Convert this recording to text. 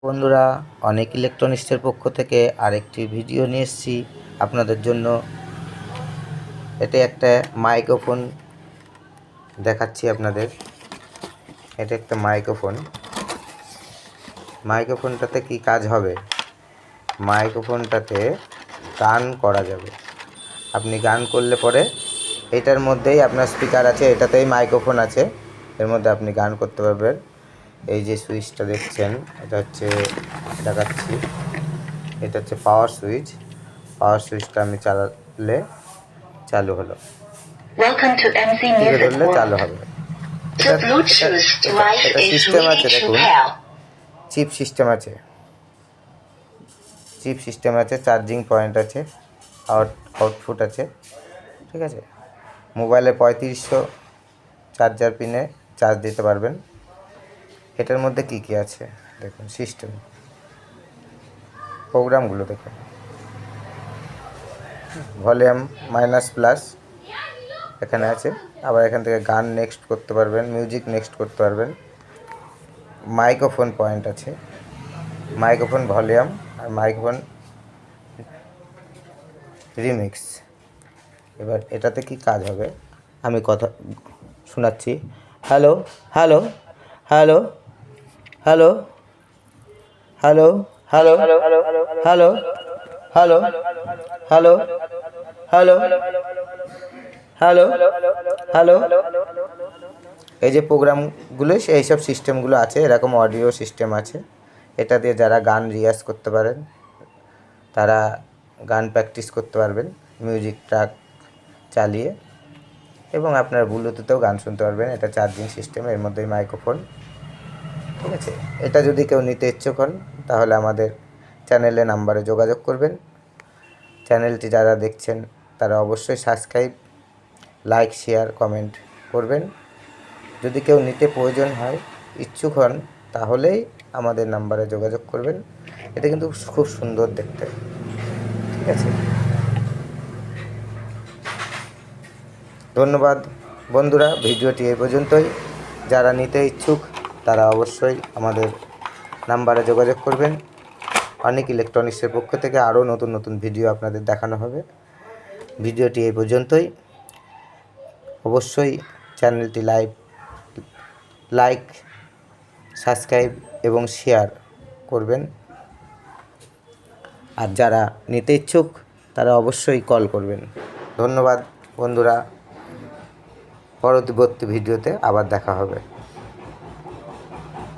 বন্ধুরা, অনেক ইলেকট্রনিক্সের পক্ষ থেকে আরেকটি ভিডিও নিয়ে এসেছি আপনাদের জন্য। এটা একটা মাইক্রোফোন দেখাচ্ছি আপনাদের। এটা একটা মাইক্রোফোনটাতে কি কাজ হবে? মাইক্রোফোনটাতে গান করা যাবে। আপনি গান করলে পরে এটার মধ্যেই আপনার স্পিকার আছে, এটাতেই মাইক্রোফোন আছে, এর মধ্যে আপনি গান করতে পারবেন। এই যে সুইচটা দেখছেন, এটা হচ্ছে দেখাচ্ছি, এটা হচ্ছে পাওয়ার সুইচটা আমি চালালে চালু হলো, টিপে ধরলে চালু হবে। এটা সিস্টেম আছে, দেখুন চিপ সিস্টেম আছে, চার্জিং পয়েন্ট আছে, আউটপুট আছে, ঠিক আছে। মোবাইলে 3500 চার্জার পিনে চার্জ দিতে পারবেন। এটার মধ্যে কি কি আছে দেখুন, সিস্টেম প্রোগ্রামগুলো দেখুন। ভলিউম মাইনাস প্লাস এখানে আছে, আবার এখান থেকে গান নেক্সট করতে পারবেন, মিউজিক নেক্সট করতে পারবেন। মাইক্রোফোন পয়েন্ট আছে, মাইক্রোফোন ভলিউম আর মাইক্রোফোন রিমিক্স। এবার এটাতে কি কাজ হবে আমি কথা শোনাচ্ছি। Hello hello hello hello hello hello hello hello hello hello hello hello. এই যে প্রোগ্রামগুলো, এইসব সিস্টেমগুলো আছে, এরকম অডিও সিস্টেম আছে। এটা দিয়ে যারা গান রিয়াজ করতে পারেন তারা গান প্র্যাকটিস করতে পারবেন মিউজিক ট্র্যাক চালিয়ে, এবং আপনার ব্লুটুথেও গান শুনতে পারবেন। এটা চার্জিং সিস্টেম, এর মধ্যেই মাইক্রোফোন, ঠিক আছে। এটা যদি কেউ নিতে ইচ্ছুক হন তাহলে আমাদের চ্যানেলে নাম্বারে যোগাযোগ করবেন। চ্যানেলটি যারা দেখছেন তারা অবশ্যই সাবস্ক্রাইব, লাইক, শেয়ার, কমেন্ট করবেন। যদি কেউ নিতে প্রয়োজন হয়, ইচ্ছুক হন, তাহলেই আমাদের নাম্বারে যোগাযোগ করবেন। এটা কিন্তু খুব সুন্দর দেখতে, ঠিক আছে। ধন্যবাদ বন্ধুরা, ভিডিওটি এই পর্যন্তই। যারা নিতে ইচ্ছুক তারা অবশ্যই আমাদের নাম্বারে যোগাযোগ করবেন। অনেক ইলেকট্রনিক্সের পক্ষ থেকে আরও নতুন নতুন ভিডিও আপনাদের দেখানো হবে। ভিডিওটি এই পর্যন্তই। অবশ্যই চ্যানেলটি লাইক, সাবস্ক্রাইব এবং শেয়ার করবেন। আর যারা নিতে ইচ্ছুক তারা অবশ্যই কল করবেন। ধন্যবাদ বন্ধুরা, পরবর্তী ভিডিওতে আবার দেখা হবে।